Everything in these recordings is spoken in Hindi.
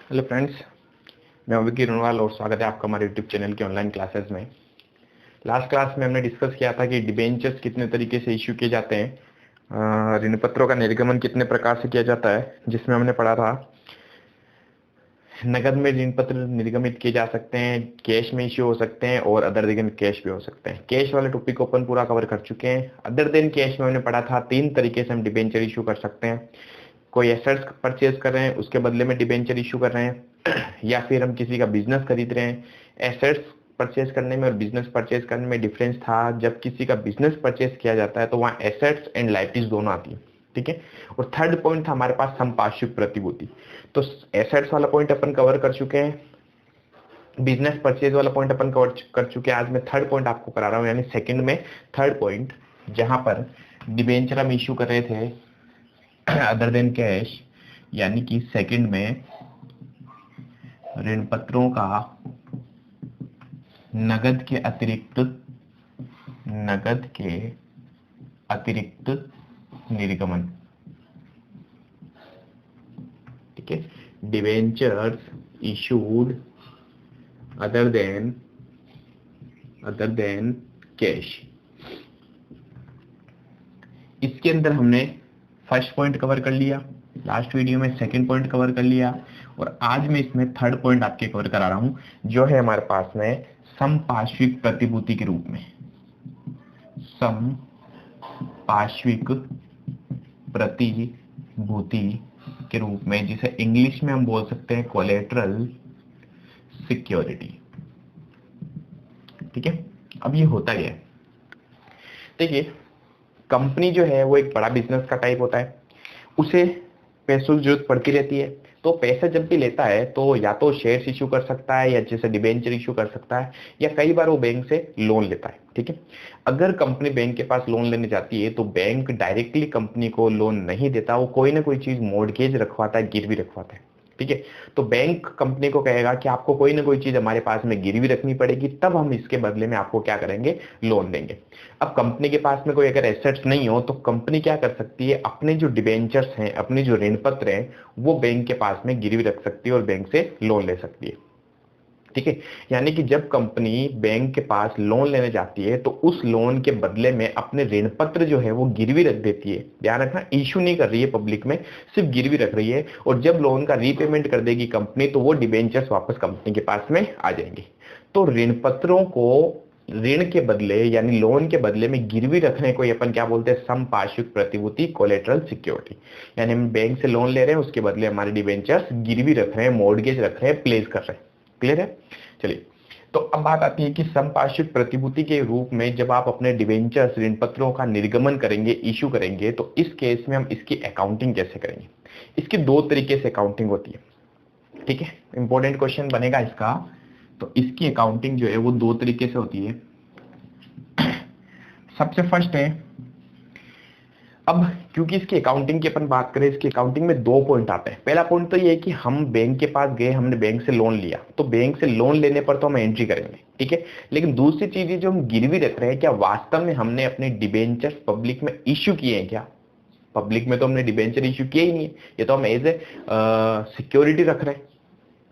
हेलो फ्रेंड्स, मैं विकी रणवाल और स्वागत है आपका हमारे यूट्यूब चैनल के ऑनलाइन क्लासेस में। लास्ट क्लास में हमने डिस्कस किया था कि डिबेंचर्स कितने तरीके से इश्यू किए जाते हैं, ऋण पत्रों का निर्गमन कितने प्रकार से किया जाता है, जिसमें हमने पढ़ा था नगद में ऋण पत्र निर्गमित किए जा सकते हैं, कैश में इश्यू हो सकते हैं और अदर देन कैश भी हो सकते हैं। कैश वाले टॉपिक को अपन पूरा कवर कर चुके हैं। अदर देन कैश में हमने पढ़ा था 3 तरीके से हम डिबेंचर इश्यू कर सकते हैं। कोई एसेट्स परचेज कर रहे हैं, उसके बदले में डिबेंचर इशू कर रहे हैं, या फिर हम किसी का बिजनेस खरीद रहे हैं। एसेट्स परचेज करने में और बिजनेस परचेज करने में डिफरेंस था। जब किसी का बिजनेस परचेज किया जाता है तो वहाँ एसेट्स एंड लाइबिलिटीज दोनों आती है, ठीक है। और थर्ड पॉइंट था हमारे पास संपार्श्विक प्रतिभूति। तो एसेट्स वाला पॉइंट अपन कवर कर चुके हैं, बिजनेस परचेज वाला पॉइंट अपन कवर कर चुके हैं। आज मैं थर्ड पॉइंट आपको करा रहा हूँ, यानी सेकंड में थर्ड पॉइंट, जहां पर डिबेंचर हम इशू कर रहे थे अदर देन कैश, यानी कि सेकंड में ऋण पत्रों का नगद के अतिरिक्त निर्गमन, ठीक है। Debentures issued other than cash. इसके अंदर हमने फर्स्ट पॉइंट कवर कर लिया, लास्ट वीडियो में सेकंड पॉइंट कवर कर लिया, और आज मैं इसमें थर्ड पॉइंट आपके कवर करा रहा हूं, जो है हमारे पास में समपार्श्विक प्रतिभूति के रूप में। समपार्श्विक प्रतिभूति के रूप में, जिसे इंग्लिश में हम बोल सकते हैं कोलेटरल सिक्योरिटी, ठीक है। अब ये होता ही है, देखिए, कंपनी जो है वो एक बड़ा बिजनेस का टाइप होता है, उसे पैसों की जरूरत पड़ती रहती है। तो पैसा जब भी लेता है तो या तो शेयर्स इशू कर सकता है, या जैसे डिबेंचर इशू कर सकता है, या कई बार वो बैंक से लोन लेता है, ठीक है। अगर कंपनी बैंक के पास लोन लेने जाती है तो बैंक डायरेक्टली कंपनी को लोन नहीं देता, वो कोई ना कोई चीज मॉर्गेज रखवाता है, गिरवी रखवाता है, ठीक है। तो बैंक कंपनी को कहेगा कि आपको कोई ना कोई चीज हमारे पास में गिरवी रखनी पड़ेगी, तब हम इसके बदले में आपको क्या करेंगे, लोन देंगे। अब कंपनी के पास में कोई अगर एसेट्स नहीं हो तो कंपनी क्या कर सकती है, अपने जो डिबेंचर्स हैं, अपने जो ऋण पत्र हैं, वो बैंक के पास में गिरवी रख सकती है और बैंक से लोन ले सकती है, ठीक है। यानी कि जब कंपनी बैंक के पास लोन लेने जाती है तो उस लोन के बदले में अपने ऋण पत्र जो है वो गिरवी रख देती है। ध्यान रखना, इशू नहीं कर रही है पब्लिक में, सिर्फ गिरवी रख रही है, और जब लोन का रीपेमेंट कर देगी कंपनी तो वो डिबेंचर्स वापस कंपनी के पास में आ जाएंगे। तो ऋण पत्रों को ऋण के बदले यानी लोन के बदले में गिरवी रखने को अपन क्या बोलते हैं, समपार्श्विक प्रतिभूति, कोलेटरल सिक्योरिटी। यानी हम बैंक से लोन ले रहे हैं, उसके बदले हमारे डिबेंचर्स गिरवी रख रहे हैं, मॉर्गेज रख रहे हैं, प्लेस कर रहे हैं। क्लियर है? चलिए, तो अब बात आती है कि समपार्श्विक प्रतिभूति के रूप में जब आप अपने डिबेंचर्स, ऋण पत्रों का निर्गमन करेंगे, इशू करेंगे, तो इस केस में हम इसकी अकाउंटिंग कैसे करेंगे। इसकी 2 तरीके से अकाउंटिंग होती है, ठीक है। इंपॉर्टेंट क्वेश्चन बनेगा इसका। तो इसकी अकाउंटिंग जो है वो 2 तरीके से होती है। सबसे फर्स्ट है, अब क्योंकि इसकी अकाउंटिंग की अपन बात करें, इसकी अकाउंटिंग में 2 पॉइंट आते हैं। पहला पॉइंट तो ये है कि हम बैंक के पास गए, हमने बैंक से लोन लिया, तो बैंक से लोन लेने पर तो हम एंट्री करेंगे, ठीक है। लेकिन दूसरी चीज है, जो हम गिरवी रख रहे हैं, क्या वास्तव में हमने अपने डिबेंचर पब्लिक में इश्यू किए हैं क्या? पब्लिक में तो हमने डिबेंचर इश्यू किए ही नहीं है, ये तो हम एज ए सिक्योरिटी रख रहे हैं,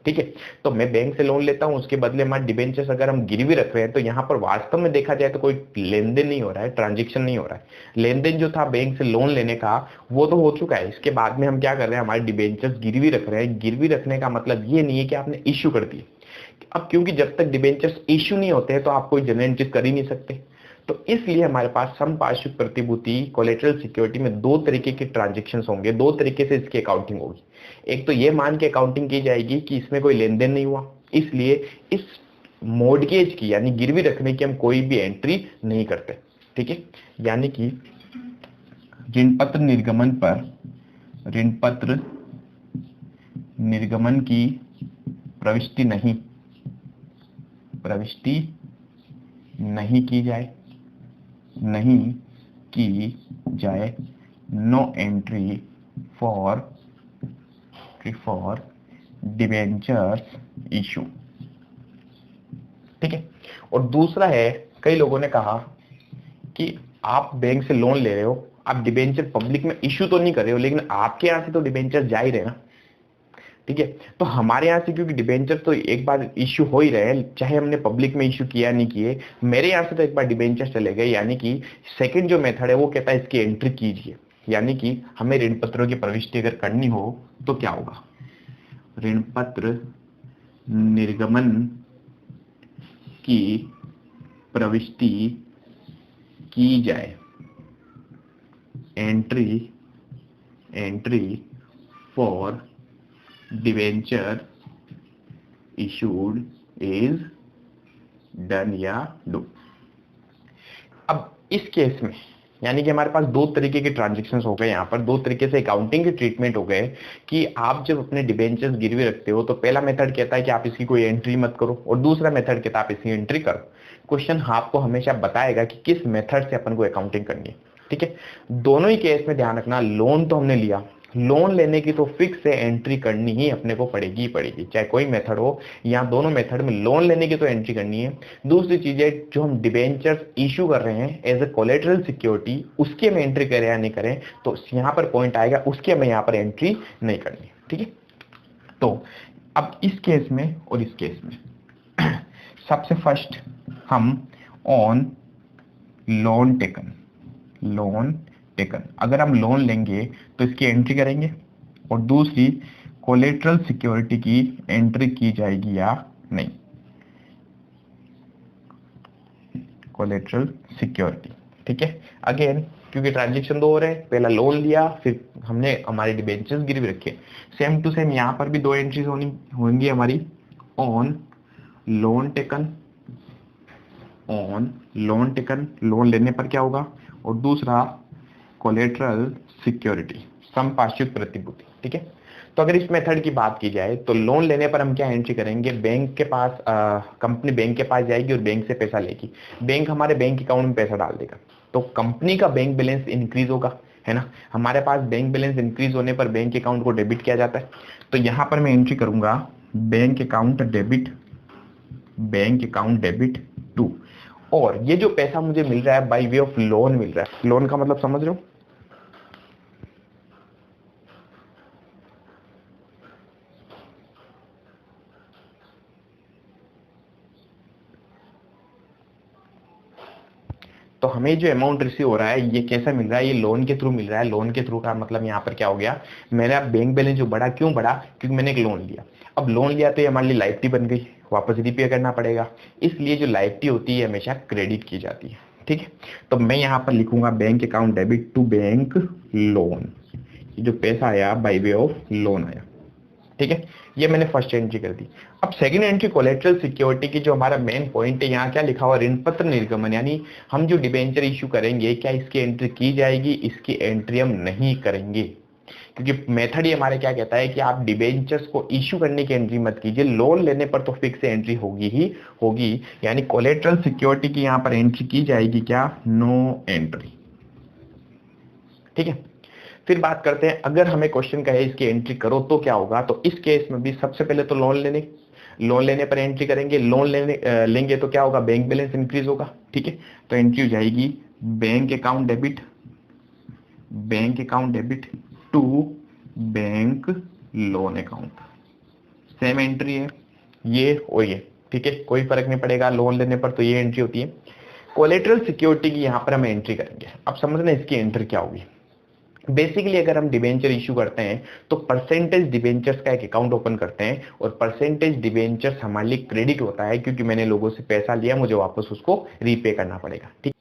ठीक है। तो मैं बैंक से लोन लेता हूं, उसके बदले हमारे डिबेंचर्स अगर हम गिरवी रख रहे हैं, तो यहाँ पर वास्तव में देखा जाए तो कोई लेन देन नहीं हो रहा है, ट्रांजेक्शन नहीं हो रहा है। लेन देन जो था बैंक से लोन लेने का वो तो हो चुका है, इसके बाद में हम क्या कर रहे हैं, हमारे डिबेंचर्स गिरवी रख रहे हैं। गिरवी रखने का मतलब ये नहीं है कि आपने इश्यू कर दिए। अब क्योंकि जब तक डिबेंचर्स इश्यू नहीं होते हैं तो आप कोई जनरल एंट्री कर ही नहीं सकते, तो इसलिए हमारे पास समपार्श्विक प्रतिभूति, कोलेटरल सिक्योरिटी में 2 तरीके के ट्रांजेक्शन होंगे, 2 तरीके से इसकी अकाउंटिंग होगी। एक तो ये मान के अकाउंटिंग की जाएगी कि इसमें कोई लेन देन नहीं हुआ, इसलिए इस मॉर्गेज की यानी गिरवी रखने की हम कोई भी एंट्री नहीं करते, ठीक है। यानी कि ऋण पत्र निर्गमन की प्रविष्टि नहीं की जाए, no entry for debentures issue, ठीक है। और दूसरा है, कई लोगों ने कहा कि आप बैंक से लोन ले रहे हो, आप डिबेंचर पब्लिक में इशू तो नहीं कर रहे हो, लेकिन आपके यहां से तो डिबेंचर जा ही रहे ना, ठीक है। तो हमारे यहाँ से क्योंकि डिबेंचर तो एक बार इश्यू हो ही रहे हैं, चाहे हमने पब्लिक में इश्यू किया नहीं किए, मेरे यहाँ से तो एक बार डिबेंचर चले गए, यानी कि सेकंड जो मेथड है वो कहता है इसकी एंट्री कीजिए, यानी कि हमें ऋण पत्रों की प्रविष्टि अगर करनी हो तो क्या होगा, ऋण पत्र निर्गमन की प्रविष्टि की जाए, entry for debenture issued is done या डू। अब इस केस में यानी कि हमारे पास दो तरीके के ट्रांजेक्शन्स हो गए, यहाँ पर दो तरीके से अकाउंटिंग के ट्रीटमेंट हो गए कि आप जब अपने डिबेंचर्स गिरवी रखते हो तो पहला मेथड कहता है कि आप इसकी कोई एंट्री मत करो, और दूसरा मेथड कहता है आप इसकी एंट्री करो। क्वेश्चन आपको हमेशा बताएगा कि किस मेथड से अपन को अकाउंटिंग करनी है, ठीक है। दोनों ही केस में ध्यान रखना, लोन तो हमने लिया, लोन लेने की तो फिक्स से एंट्री करनी ही अपने को पड़ेगी ही पड़ेगी, चाहे कोई मेथड हो। यहाँ दोनों मेथड में लोन लेने की तो एंट्री करनी है। दूसरी चीज है, जो हम डिबेंचर्स इशू कर रहे हैं एज ए कोलेटरल सिक्योरिटी, उसकी हम एंट्री करें या नहीं करें, तो यहाँ पर पॉइंट आएगा, उसकी हमें यहाँ पर एंट्री नहीं करनी, ठीक है। तो अब इस केस में और इस केस में सबसे फर्स्ट हम ऑन लोन टेकन अगर हम लोन लेंगे तो इसकी एंट्री करेंगे, और दूसरी कोलेटरल सिक्योरिटी की एंट्री की जाएगी या नहीं, कोलेटरल सिक्योरिटी, ठीक है। अगेन क्योंकि ट्रांजेक्शन दो हो रहे हैं, पहला लोन लिया फिर हमने हमारे डिबेंचर्स गिरवी रखे, सेम टू सेम यहाँ पर भी दो एंट्रीज होंगी हमारी, ऑन लोन टेकन लोन लेने पर क्या होगा, और दूसरा कोलेटरल सिक्योरिटी समपार्श्विक प्रतिभूति, ठीक है। तो अगर इस मेथड की बात की जाए तो लोन लेने पर हम क्या एंट्री करेंगे, बैंक के पास कंपनी बैंक के पास जाएगी और बैंक से पैसा लेगी, बैंक हमारे बैंक अकाउंट में पैसा डाल देगा, तो कंपनी का बैंक बैलेंस इंक्रीज होगा, है ना। हमारे पास बैंक बैलेंस इंक्रीज होने पर बैंक अकाउंट को डेबिट किया जाता है, तो यहाँ पर मैं एंट्री करूंगा बैंक अकाउंट डेबिट टू, और ये जो पैसा मुझे मिल रहा है बाय वे ऑफ लोन मिल रहा है, लोन का मतलब समझ रहे हो, तो हमें जो अमाउंट रिसीव हो रहा है ये कैसा मिल रहा है, ये लोन के थ्रू मिल रहा है। लोन के थ्रू का मतलब यहाँ पर क्या हो गया, मेरा बैंक बैलेंस जो बढ़ा, क्यों बढ़ा, क्योंकि मैंने एक लोन लिया। अब लोन लिया तो ये हमारे लिए लायबिलिटी बन गई, वापस रिपे करना पड़ेगा, इसलिए जो लायबिलिटी होती है हमेशा क्रेडिट की जाती है, ठीक है। तो मैं यहाँ पर लिखूंगा bank account debit to bank loan, ये जो पैसा आया बाय वे ऑफ लोन आया, ठीक है। ये मैंने फर्स्ट एंट्री कर दी। अब सेकंड एंट्री कोलेटरल सिक्योरिटी की जो हमारा मेन पॉइंट है, यहाँ क्या लिखा हुआ, ऋण पत्र निर्गमन, यानी हम जो डिबेंचर इश्यू करेंगे क्या इसकी एंट्री की जाएगी, इसकी एंट्री हम नहीं करेंगे, क्योंकि मेथड ही हमारे क्या कहता है कि आप डिबेंचर्स को इश्यू करने की एंट्री मत कीजिए, लोन लेने पर तो फिक्स एंट्री होगी ही होगी, यानी कोलेटरल सिक्योरिटी की यहाँ पर एंट्री की जाएगी क्या, नो एंट्री, ठीक है। फिर बात करते हैं, अगर हमें क्वेश्चन कहे इसकी एंट्री करो तो क्या होगा, तो इस केस में भी सबसे पहले तो लोन लेने पर एंट्री करेंगे, लोन लेंगे तो क्या होगा, बैंक बैलेंस इंक्रीज होगा, ठीक है। तो एंट्री हो जाएगी bank account debit to bank loan account, same entry है ये और ये, ठीक है, कोई फर्क नहीं पड़ेगा, लोन लेने पर तो ये एंट्री होती है। कोलेटरल सिक्योरिटी की यहाँ पर हम एंट्री करेंगे। अब समझना इसकी एंट्री क्या होगी। बेसिकली अगर हम डिबेंचर इशू करते हैं तो परसेंटेज डिबेंचर्स का एक अकाउंट ओपन करते हैं, और परसेंटेज डिबेंचर्स हमारे लिए क्रेडिट होता है, क्योंकि मैंने लोगों से पैसा लिया, मुझे वापस उसको रीपे करना पड़ेगा, ठीक।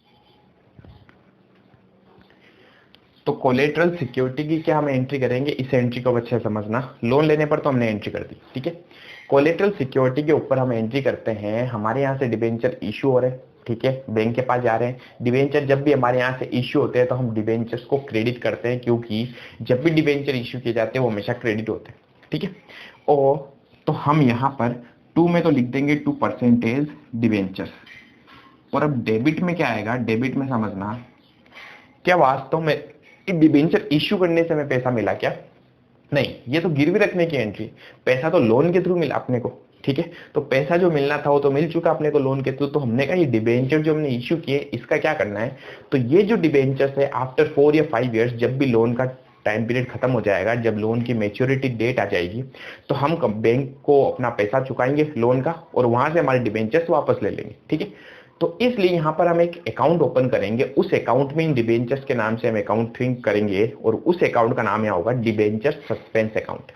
तो कोलेटरल सिक्योरिटी की क्या हम एंट्री करेंगे, इस एंट्री को अच्छे से समझना। लोन लेने पर तो हमने एंट्री कर दी, ठीक है। कोलेटरल सिक्योरिटी के ऊपर हम एंट्री करते हैं, हमारे यहाँ से डिबेंचर इशू हो रहे हैं, ठीक है, बैंक के पास जा रहे हैं। डिबेंचर जब भी हमारे यहाँ से इश्यू होते हैं तो हम डिबेंचर्स को क्रेडिट करते हैं, क्योंकि जब भी डिबेंचर इश्यू किए जाते हैं वो हमेशा क्रेडिट होते हैं, ठीक है। और तो हम यहाँ पर 2 में तो लिख देंगे 2% डिबेंचर, और अब डेबिट में क्या आएगा, डेबिट में समझना क्या वास्तव में डिबेंचर इश्यू करने से हमें पैसा मिला क्या, नहीं, ये तो गिरवी रखने की एंट्री, पैसा तो लोन के थ्रू मिला अपने को, ठीक है। तो पैसा जो मिलना था वो तो मिल चुका अपने को लोन के थ्रू, तो हमने कहा ये डिबेंचर जो हमने इश्यू किए इसका क्या करना है, तो ये जो डिबेंचर्स है आफ्टर 4 या 5 इयर्स जब भी लोन का टाइम पीरियड खत्म हो जाएगा, जब लोन की मेच्योरिटी डेट आ जाएगी, तो हम बैंक को अपना पैसा चुकाएंगे लोन का और वहां से हमारे डिबेंचर्स वापस ले लेंगे। ठीक है, तो इसलिए यहाँ पर हम एक अकाउंट ओपन करेंगे, उस अकाउंट में इन डिबेंचर्स के नाम से हम अकाउंट थिंक करेंगे और उस अकाउंट का नाम यहाँ होगा डिबेंचर सस्पेंस अकाउंट।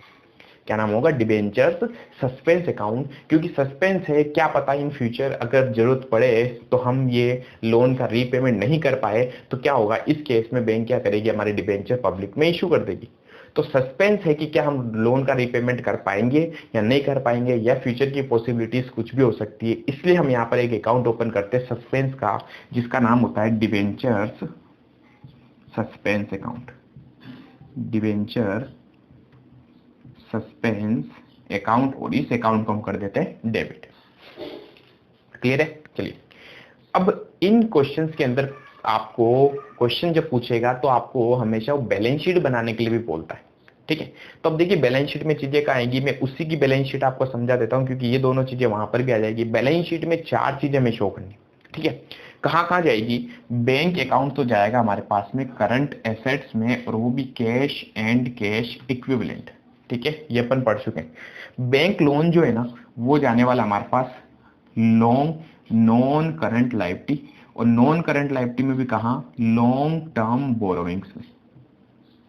क्या नाम होगा? डिबेंचर्स सस्पेंस अकाउंट, क्योंकि सस्पेंस है, क्या पता इन फ्यूचर अगर जरूरत पड़े तो हम ये लोन का रीपेमेंट नहीं कर पाए तो क्या होगा, इस केस में बैंक क्या करेगी, हमारे डिबेंचर पब्लिक में इशू कर देगी। तो सस्पेंस है कि क्या हम लोन का रीपेमेंट कर पाएंगे या नहीं कर पाएंगे, या फ्यूचर की पॉसिबिलिटीज कुछ भी हो सकती है, इसलिए हम यहाँ पर एक अकाउंट ओपन करते हैं सस्पेंस का, जिसका नाम होता है debentures suspense account. Debenture suspense account, और इस अकाउंट को हम कर देते हैं डेबिट। क्लियर है? चलिए, अब इन क्वेश्चंस के अंदर आपको क्वेश्चन जब पूछेगा तो आपको हमेशा वो बैलेंस शीट बनाने के लिए भी बोलता है। ठीक है, तो अब देखिए बैलेंस शीट में चीजें कहाँ आएंगी, मैं उसी की बैलेंस शीट आपको समझा देता हूँ, क्योंकि ये दोनों चीजें वहां पर भी आ जाएगी। बैलेंस शीट में 4 चीजें हमें शो करनी। ठीक है, कहाँ कहाँ जाएगी? बैंक अकाउंट तो जाएगा हमारे पास में करंट एसेट्स में, और वो भी कैश एंड कैश इक्विवेलेंट। ठीक है, ये अपन पढ़ चुके हैं। बैंक लोन जो है ना, वो जाने वाला हमारे पास लॉन्ग नॉन करंट लायबिलिटी, और नॉन करंट लायबिलिटी में भी कहा, लॉन्ग टर्म बोरोविंग्स में।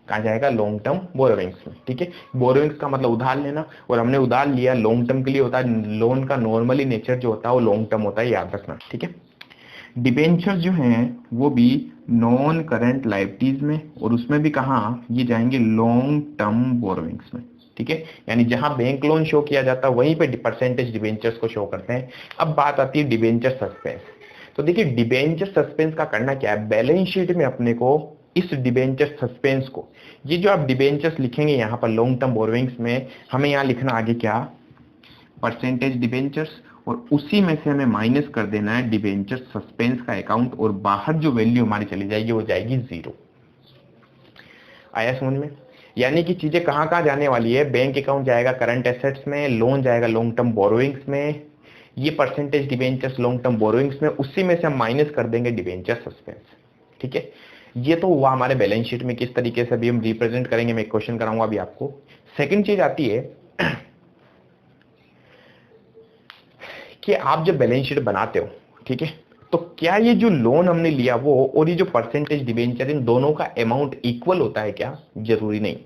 कहा जाएगा? लॉन्ग टर्म बोरोविंग्स में। ठीक है, बोरोविंग्स का मतलब उधार लेना, और हमने उधार लिया लॉन्ग टर्म के लिए होता है। लोन का नॉर्मली नेचर जो होता है वो लॉन्ग टर्म होता है, याद रखना। ठीक है, डिबेंचर जो हैं वो भी नॉन करंट लायबिलिटीज में, और उसमें भी कहा, ये जाएंगे लॉन्ग टर्म बोरोविंग्स में। ठीक है, यानी जहां बैंक लोन शो किया जाता है वहीं पे परसेंटेज डिबेंचर्स को शो करते हैं। अब बात आती है डिबेंचर सस्पेंस। तो देखिए डिबेंचर सस्पेंस का करना क्या है, बैलेंस शीट में अपने को इस डिबेंचर सस्पेंस को, ये जो आप डिबेंचर्स लिखेंगे यहाँ पर लॉन्ग टर्म बोरोविंग्स में, हमें यहाँ लिखना आगे क्या, परसेंटेज डिबेंचर्स, और उसी में से हमें माइनस कर देना है डिबेंचर सस्पेंस का अकाउंट, और बाहर जो वैल्यू हमारी चली जाएगी वो जाएगी 0। आया समझ में? यानी कि चीजें कहां कहां जाने वाली है, बैंक अकाउंट जाएगा करंट एसेट्स में, लोन जाएगा लॉन्ग टर्म बोरोइंग्स में, ये percentage debentures long term borrowings में, उसी में से हम माइनस कर देंगे डिबेंचर सस्पेंस। ठीक है, ये तो हुआ हमारे बैलेंस शीट में किस तरीके से भी हम रिप्रेजेंट करेंगे, मैं क्वेश्चन कराऊंगा अभी आपको। सेकंड चीज आती है कि आप जब बैलेंस शीट बनाते हो, ठीक है, तो क्या ये जो लोन हमने लिया वो और ये जो परसेंटेज डिबेंचर, इन दोनों का अमाउंट इक्वल होता है क्या? जरूरी नहीं।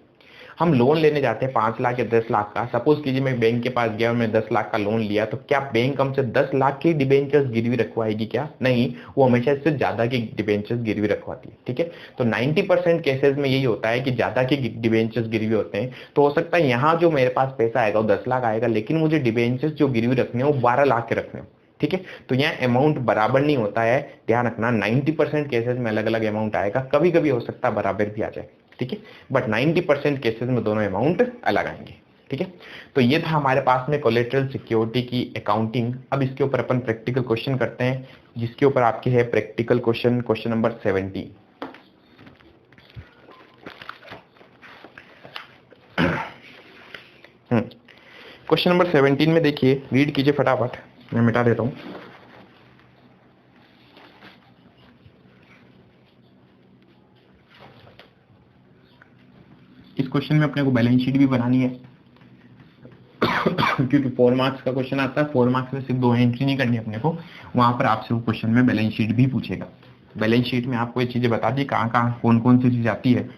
हम लोन लेने जाते हैं 5 लाख या 10 लाख का, सपोज कीजिए मैं बैंक के पास गया और मैं 10 लाख का लोन लिया, तो क्या बैंक हमसे 10 लाख के डिबेंचर्स गिरवी रखवाएगी क्या? नहीं, वो हमेशा इससे ज्यादा के डिबेंचर्स गिरवी रखवाती है। ठीक है, तो 90% केसेस में यही होता है कि ज्यादा के डिबेंचर्स गिरवी होते हैं। तो हो सकता है यहाँ जो मेरे पास पैसा आएगा वो 10 लाख आएगा, लेकिन मुझे डिबेंचर्स जो गिरवी रखने वो 12 लाख के रखने हो। ठीक है, तो यहाँ अमाउंट बराबर नहीं होता है, ध्यान रखना। 90% केसेस में अलग अलग अमाउंट आएगा, कभी कभी हो सकता है बराबर भी आ जाए। ठीक है, बट 90% केसेस में दोनों अमाउंट अलग आएंगे। ठीक है, तो ये था हमारे पास में कोलेटरल सिक्योरिटी की अकाउंटिंग। अब इसके ऊपर अपन प्रैक्टिकल क्वेश्चन करते हैं, जिसके ऊपर आपके है practical question, question number 17। Question number 17 में देखिए, रीड कीजिए फटाफट, मैं मिटा देता हूं। इस क्वेश्चन में अपने को बैलेंस शीट भी बनानी है क्योंकि 4 मार्क्स का क्वेश्चन आता है, 4 मार्क्स में सिर्फ 2 एंट्री नहीं करनी अपने को, वहां पर आपसे वो क्वेश्चन में बैलेंस शीट भी पूछेगा। बैलेंस शीट में आपको ये चीजें बता दी कहां कहां कौन कौन सी चीज आती है।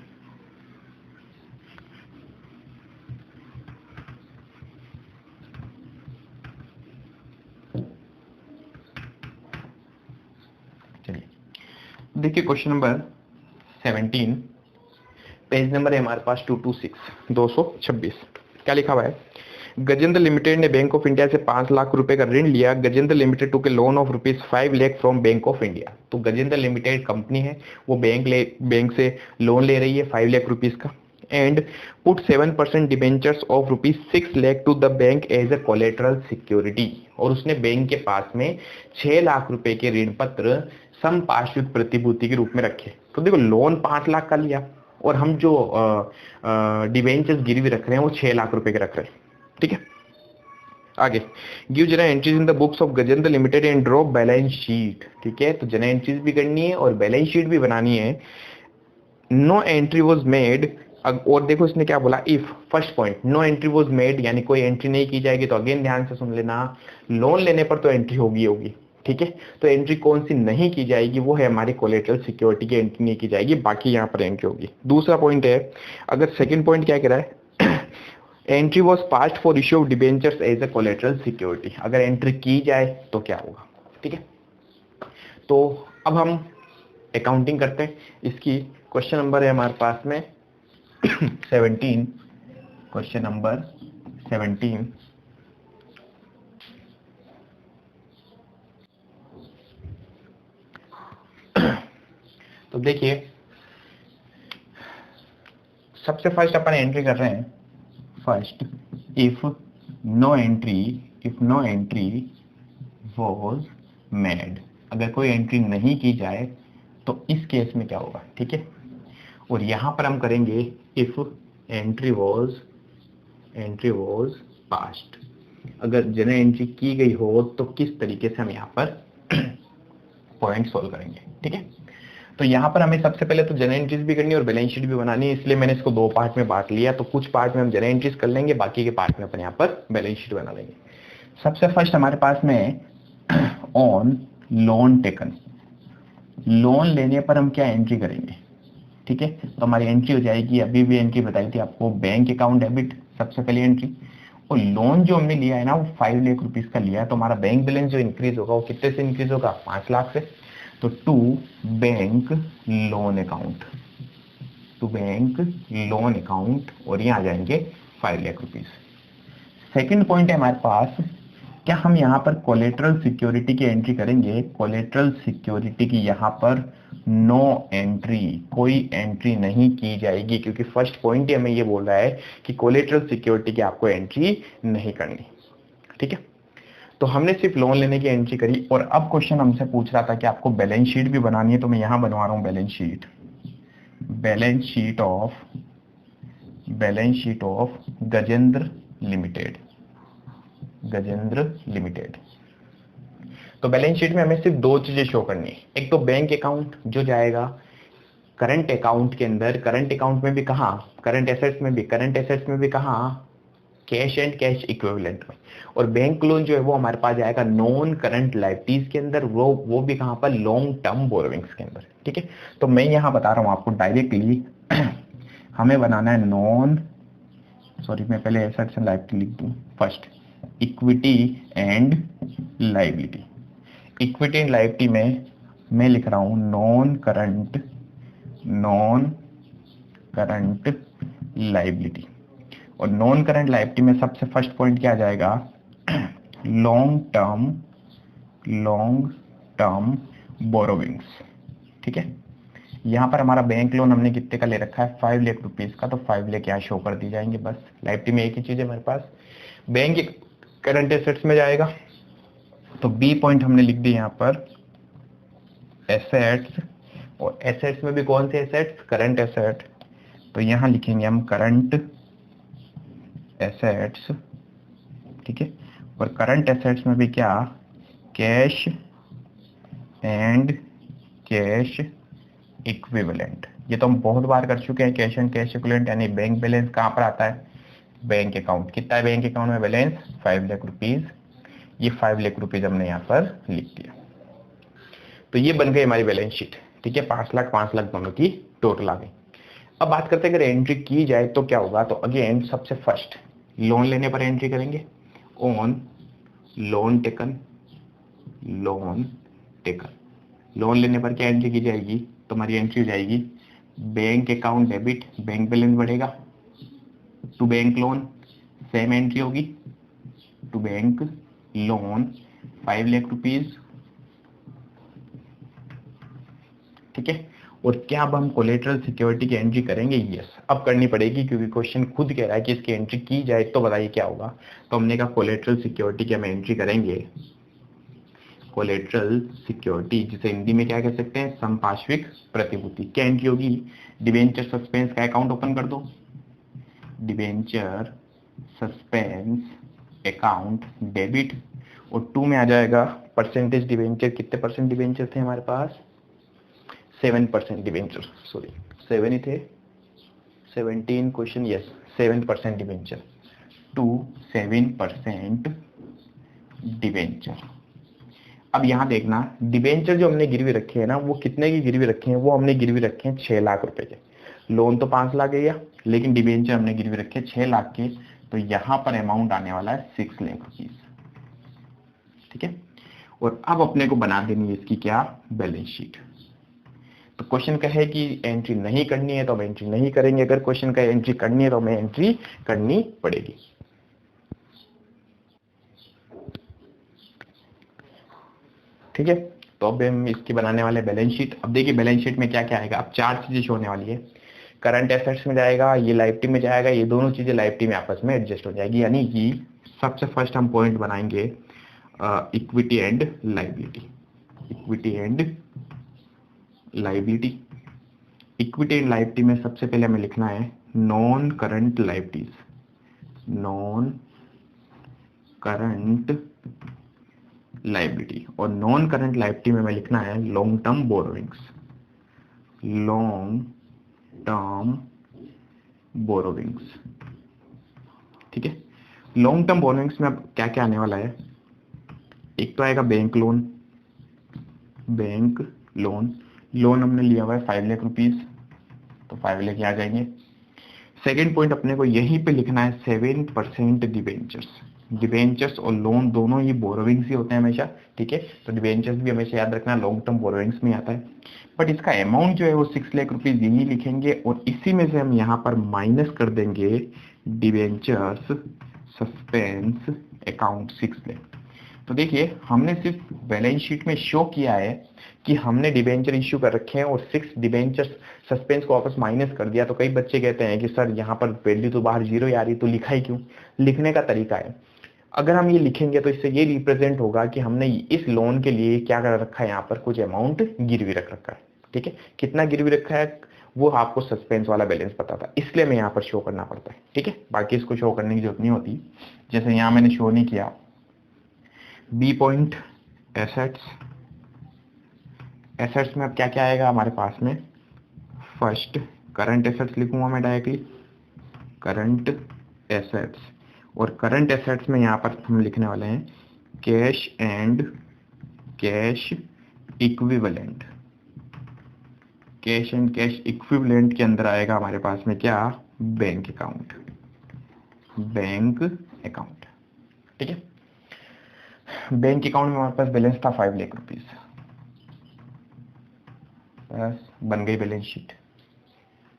चलिए देखिए क्वेश्चन नंबर 17, पेज नंबर है हमारे पास 226। क्या लिखा हुआ है, गजेंद्र लिमिटेड ने बैंक ऑफ इंडिया से 5 लाख रुपए का ऋण लिया। गजेंद्र लिमिटेड टू के loan of ₹5 lakh from bank of India. तो गजेंद्र लिमिटेड कंपनी है, वो बैंक से लोन ले रही है 5 लाख रुपीस का, and put 7% debentures of ₹6 lakh to the bank as a collateral security. और उसने बैंक के पास में 6 लाख रुपए के ऋण पत्र संपार्श्विक प्रतिभूति के रूप में रखे। तो देखो लोन 5 लाख का लिया और हम जो डिबेंचर्स गिरवी रख रहे हैं वो 6 लाख रुपए के रख रहे हैं। ठीक है, आगे गिव जरा entries in the books of Gajendra limited and draw balance sheet. ठीक है, तो जरा एंट्रीज भी करनी है और बैलेंस शीट भी बनानी है। नो एंट्री वाज मेड और देखो इसने क्या बोला, if first point no entry was made, यानी कोई एंट्री नहीं की जाएगी, तो अगेन ध्यान से सुन लेना, लोन लेने पर तो एंट्री होगी होगी, ठीक है। तो एंट्री कौन सी नहीं की जाएगी, वो है हमारी कोलेटरल सिक्योरिटी की एंट्री नहीं की जाएगी, बाकी यहाँ पर एंट्री होगी। दूसरा पॉइंट है, अगर सेकंड पॉइंट क्या कह रहा है, entry was passed for issue of debentures as a collateral security, अगर एंट्री की जाए तो क्या होगा, ठीक है। तो अब हम अकाउंटिंग करते हैं इसकी। क्वेश्चन नंबर है हमारे पास में 17, क्वेश्चन नंबर 17। तो देखिए सबसे फर्स्ट अपन एंट्री कर रहे हैं, first if no entry was made, अगर कोई एंट्री नहीं की जाए तो इस केस में क्या होगा, ठीक है। और यहां पर हम करेंगे इफ एंट्री वॉज पास्ट, अगर जनरल एंट्री की गई हो तो किस तरीके से हम यहाँ पर पॉइंट सोल्व करेंगे, ठीक है। तो यहाँ पर हमें सबसे पहले तो जनरल एंट्रीज भी करनी है और बैलेंस शीट भी बनानी है, इसलिए मैंने इसको दो पार्ट में बांट लिया। तो कुछ पार्ट में हम जनरल एंट्रीज कर लेंगे, बाकी के पार्ट में अपन यहाँ पर बैलेंस शीट बना लेंगे। सबसे फर्स्ट हमारे पास में ऑन लोन टेकन, लोन लेने पर हम क्या एंट्री करेंगे, ठीक है। तो हमारी एंट्री हो जाएगी, अभी भी एंट्री बताई थी आपको, बैंक अकाउंट डेबिट सबसे पहली एंट्री। और लोन जो हमने लिया है ना वो 5 लाख रुपीस का लिया है, तो हमारा बैंक बैलेंस जो इंक्रीज होगा वो कितने से इंक्रीज होगा, 5 लाख से। तो टू बैंक लोन अकाउंट, और यहाँ आ जाएंगे 5 लाख रुपीस। सेकेंड पॉइंट है हमारे पास, क्या हम यहाँ पर कोलेटरल सिक्योरिटी की एंट्री करेंगे, कोलेटरल सिक्योरिटी की यहाँ पर नो एंट्री, कोई एंट्री नहीं की जाएगी, क्योंकि फर्स्ट पॉइंट ही हमें ये बोल रहा है कि कोलेटरल सिक्योरिटी की आपको एंट्री नहीं करनी, ठीक है। तो हमने सिर्फ लोन लेने की एंट्री करी, और अब क्वेश्चन हमसे पूछ रहा था कि आपको बैलेंस शीट भी बनानी है, तो मैं यहां बनवा रहा हूं balance sheet of Gajendra limited. तो बैलेंस शीट में हमें सिर्फ दो चीजें शो करनी है, एक तो बैंक अकाउंट जो जाएगा करंट अकाउंट के अंदर, करंट अकाउंट में भी कहां, करंट एसेट्स में भी कहां, कैश एंड कैश इक्विवेलेंट में। और बैंक लोन जो है वो हमारे पास जाएगा नॉन करंट लायबिलिटीज के अंदर, वो भी कहां पर, लॉन्ग टर्म बोरोविंग्स के अंदर, ठीक है। तो मैं यहां बता रहा हूं आपको डायरेक्टली हमें बनाना है मैं पहले एसेट्स एंड लायबिलिटी लिख दूं, first equity and liability. Equity and liability में मैं लिख रहा हूं नॉन करंट लायबिलिटी। और नॉन करंट लायबिलिटी में सबसे फर्स्ट पॉइंट क्या आ जाएगा, लॉन्ग टर्म बोरोविंग्स, ठीक है। यहां पर हमारा बैंक लोन हमने कितने का ले रखा है, 5 लाख रुपीस का, तो 5 लाख यहाँ शो कर दी जाएंगे। बस लायबिलिटी में एक ही चीज है हमारे पास, बैंक करंट एसेट्स में जाएगा, तो बी पॉइंट हमने लिख दी यहाँ पर एसेट्स, और एसेट्स में भी कौन से एसेट्स, करंट एसेट, तो यहां लिखेंगे हम करंट एसेट्स, ठीक है। और करंट एसेट्स में भी क्या, कैश एंड कैश इक्विवेलेंट। ये तो हम बहुत बार कर चुके हैं, कैश एंड कैश इक्विवेलेंट, यानी बैंक बैलेंस कहां पर आता है, बैंक अकाउंट। कितना है बैंक अकाउंट में बैलेंस, 5 लाख रुपीज। ये 5 लाख रुपीज हमने यहाँ पर लिख दिया। तो ये बन गई हमारी बैलेंस शीट, ठीक है। 5 लाख दोनों की टोटल आ गई। अब बात करते हैं अगर एंट्री की जाए तो क्या होगा। तो अगेन सबसे फर्स्ट लोन लेने पर एंट्री करेंगे, ऑन लोन टेकन। लोन लेने पर क्या एंट्री की जाएगी, तो हमारी एंट्री हो जाएगी bank account debit, bank balance बढ़ेगा, to bank loan same entry होगी, to bank loan 5 lakh rupees, ठीक है। और क्या अब हम कोलेटरल सिक्योरिटी की एंट्री करेंगे, यस अब करनी पड़ेगी, क्योंकि क्वेश्चन खुद कह रहा है कि इसकी एंट्री की जाए तो बताइए क्या होगा। तो हमने कहा कोलेटरल सिक्योरिटी की हम एंट्री करेंगे, कोलेटरल सिक्योरिटी जिसे हिंदी में क्या कह सकते हैं, संपार्श्विक प्रतिभूति। क्या एंट्री होगी, डिबेंचर सस्पेंस का अकाउंट ओपन कर दो, डिबेंचर सस्पेंस अकाउंट डेबिट, और 2 में आ जाएगा परसेंटेज डिबेंचर। कितने परसेंट डिबेंचर थे हमारे पास, 7% डिबेंचर, 7 ही थे, 17 question, yes 7% debenture to 7% debenture. अब यहाँ देखना, डिवेंचर जो हमने गिरवी रखे हैं ना, वो कितने की गिरवी रखे हैं? वो हमने गिरवी रखे हैं 6 लाख रुपए के। लोन तो 5 लाख है, लेकिन डिवेंचर हमने गिरवी रखे 6 लाख के, तो यहाँ पर अमाउंट आने वाला है 6 लाख रुपीज। ठीक है, और अब अपने को बना देनी है इसकी क्या? Balance sheet. तो क्वेश्चन का है कि एंट्री नहीं करनी है तो हम एंट्री नहीं करेंगे, अगर क्वेश्चन का एंट्री करनी है तो हमें एंट्री करनी पड़ेगी। ठीक है, तो अब हम इसकी बनाने वाले बैलेंस शीट। अब देखिए बैलेंस शीट में क्या क्या आएगा। अब 4 चीजें शो होने वाली है। करंट एसेट्स में जाएगा, ये लाइबिलिटी में जाएगा, ये दोनों चीजें लाइबिलिटी में आपस में एडजस्ट हो जाएगी। यानी कि सबसे फर्स्ट हम पॉइंट बनाएंगे equity and liability. Equity and liability, equity and liability में सबसे पहले हमें लिखना है non current liabilities. Non current liability, और नॉन करंट लाइबिलिटी में हमें लिखना है long term borrowings. Long term borrowings. ठीक है, लॉन्ग टर्म बोरोविंग्स में अब क्या क्या आने वाला है? एक तो आएगा bank loan. Bank loan, loan हमने लिया हुआ है 5 लाख रुपीज, तो 5 लाख आ जाएंगे। सेकेंड पॉइंट अपने को यहीं पे लिखना है 7% डिवेंचर्स। डिवेंचर्स और लोन दोनों ही बोरोविंग्स ही होते हैं हमेशा। ठीक है, तो डिवेंचर्स भी हमेशा याद रखना लॉन्ग टर्म बोरोविंग्स में आता है, बट इसका अमाउंट जो है वो 6 लाख रुपीज यही लिखेंगे, और इसी में से हम यहाँ पर माइनस कर देंगे डिवेंचर्स सस्पेंस अकाउंट 6 लाख। तो देखिए हमने सिर्फ बैलेंस शीट में शो किया है कि हमने डिबेंचर इश्यू कर रखे हैं और 6 डिबेंचर सस्पेंस को वापस माइनस कर दिया। तो कई बच्चे कहते हैं कि सर यहाँ पर वैल्यू तो बाहर 0 आ रही, तो लिखा ही क्यों? लिखने का तरीका है, अगर हम ये लिखेंगे तो इससे ये रिप्रेजेंट होगा कि हमने इस लोन के लिए क्या कर रखा है, यहाँ पर कुछ अमाउंट गिरवी रख रखा है। ठीक है, कितना गिरवी रखा है वो आपको सस्पेंस वाला बैलेंस पता था, इसलिए हमें यहाँ पर शो करना पड़ता है। ठीक है, बाकी इसको शो करने की जरूरत नहीं होती। जैसे यहाँ मैंने शो नहीं किया। बी पॉइंट एसेट्स, एसेट्स में अब क्या क्या आएगा हमारे पास में? फर्स्ट करंट एसेट्स लिखूंगा मैं डायरेक्टली, करंट एसेट्स, और करंट एसेट्स में यहाँ पर हम लिखने वाले हैं cash and cash equivalent. Cash and cash equivalent के अंदर आएगा हमारे पास में क्या? Bank account. Bank account. ठीक है, बैंक अकाउंट में हमारे पास बैलेंस था 5 लाख रुपीज। बस बन गई बैलेंस शीट।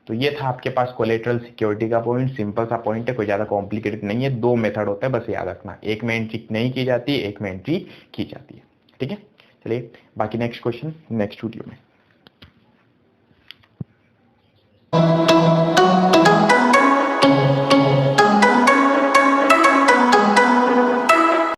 तो ये था आपके पास कोलेटरल सिक्योरिटी का पॉइंट। सिंपल सा पॉइंट है, कोई ज्यादा कॉम्प्लिकेटेड नहीं है। 2 मेथड होते हैं, बस याद रखना, एक में एंट्री नहीं की जाती है, एक में एंट्री की जाती है। ठीक है, चलिए बाकी नेक्स्ट क्वेश्चन नेक्स्ट वीडियो में।